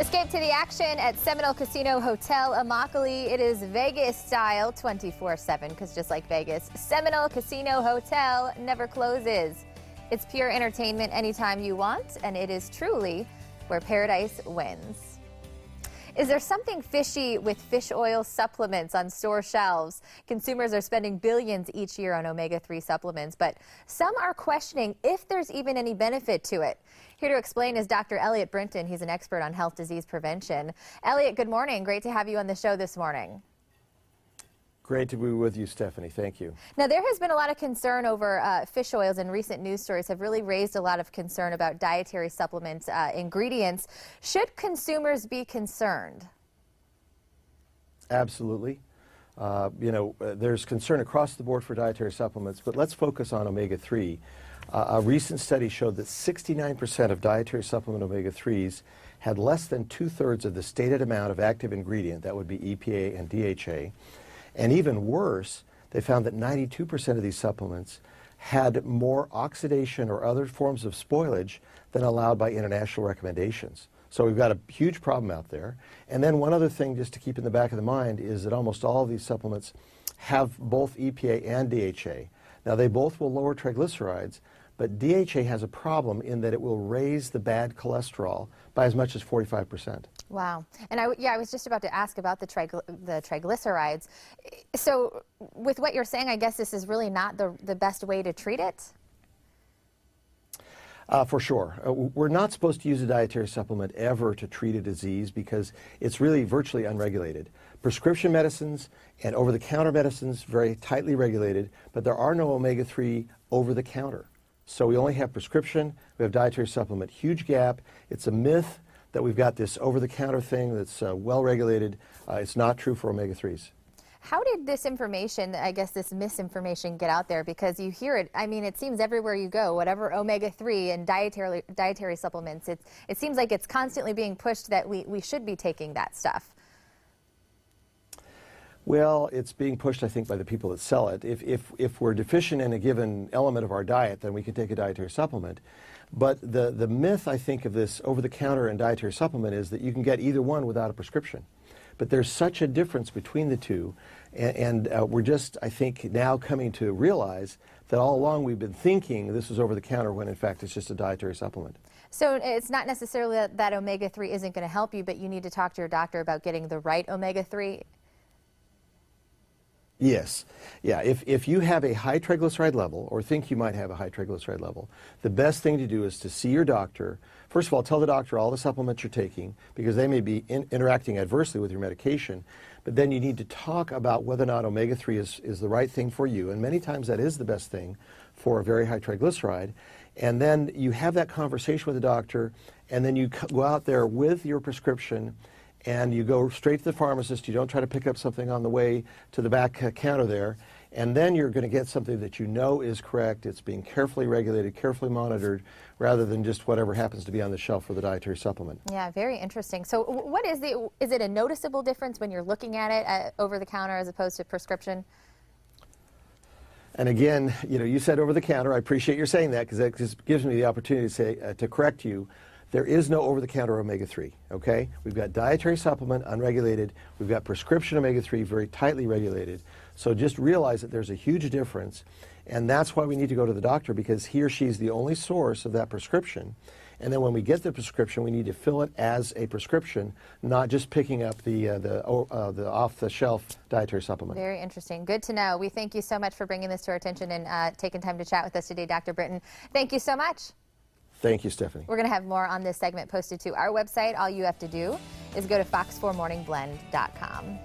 Escape to the action at Seminole Casino Hotel Immokalee. It is Vegas style 24/7 because just like Vegas, Seminole Casino Hotel never closes. It's pure entertainment anytime you want, and it is truly where paradise wins. Is there something fishy with fish oil supplements on store shelves? Consumers are spending billions each year on omega-3 supplements, but some are questioning if there's even any benefit to it. Here to explain is Dr. Eliot Brinton. He's an expert on health disease prevention. Eliot, good morning. Great to have you on the show this morning. Great to be with you, Stephanie. Thank you. Now, there has been a lot of concern over fish oils, and recent news stories have really raised a lot of concern about dietary supplement ingredients. Should consumers be concerned? Absolutely. There's concern across the board for dietary supplements, but let's focus on omega-3. A recent study showed that 69% of dietary supplement omega-3s had less than 2/3 of the stated amount of active ingredient, that would be EPA and DHA. And even worse, they found that 92% of these supplements had more oxidation or other forms of spoilage than allowed by international recommendations. So we've got a huge problem out there. And then one other thing just to keep in the back of the mind is that almost all of these supplements have both EPA and DHA. Now, they both will lower triglycerides, but DHA has a problem in that it will raise the bad cholesterol by as much as 45%. Wow. And I was just about to ask about the triglycerides. So with what you're saying, I guess this is really not the best way to treat it? For sure. We're not supposed to use a dietary supplement ever to treat a disease because it's really virtually unregulated. Prescription medicines and over-the-counter medicines, very tightly regulated, but there are no omega-3 over-the-counter. So we only have prescription, we have dietary supplement. Huge gap. It's a myth that we've got this over-the-counter thing that's well-regulated. It's not true for omega-3s. How did this information, I guess this misinformation, get out there? Because you hear it, I mean, it seems everywhere you go, whatever omega-3 and dietary supplements, it seems like it's constantly being pushed that we should be taking that stuff. Well, it's being pushed, I think, by the people that sell it. If we're deficient in a given element of our diet, then we can take a dietary supplement. But the myth, I think, of this over-the-counter and dietary supplement is that you can get either one without a prescription. But there's such a difference between the two, and we're just, I think, now coming to realize that all along we've been thinking this is over-the-counter when, in fact, it's just a dietary supplement. So it's not necessarily that omega-3 isn't going to help you, but you need to talk to your doctor about getting the right omega-3? Yes. Yeah, if you have a high triglyceride level or think you might have a high triglyceride level, the best thing to do is to see your doctor. First of all, tell the doctor all the supplements you're taking because they may be interacting adversely with your medication, but then you need to talk about whether or not omega-3 is the right thing for you, and many times that is the best thing for a very high triglyceride. And then you have that conversation with the doctor, and then you go out there with your prescription and you go straight to the pharmacist. You don't try to pick up something on the way to the back counter there. And then you're going to get something that you know is correct. It's being carefully regulated, carefully monitored, rather than just whatever happens to be on the shelf for the dietary supplement. Yeah, very interesting. So what is it a noticeable difference when you're looking at it over the counter as opposed to prescription? And again, you said over the counter. I appreciate your saying that because that just gives me the opportunity to say, to correct you. There is no over-the-counter omega-3, okay? We've got dietary supplement, unregulated. We've got prescription omega-3, very tightly regulated. So just realize that there's a huge difference, and that's why we need to go to the doctor because he or she is the only source of that prescription. And then when we get the prescription, we need to fill it as a prescription, not just picking up the off-the-shelf dietary supplement. Very interesting. Good to know. We thank you so much for bringing this to our attention and taking time to chat with us today, Dr. Brinton. Thank you so much. Thank you, Stephanie. We're going to have more on this segment posted to our website. All you have to do is go to fox4morningblend.com.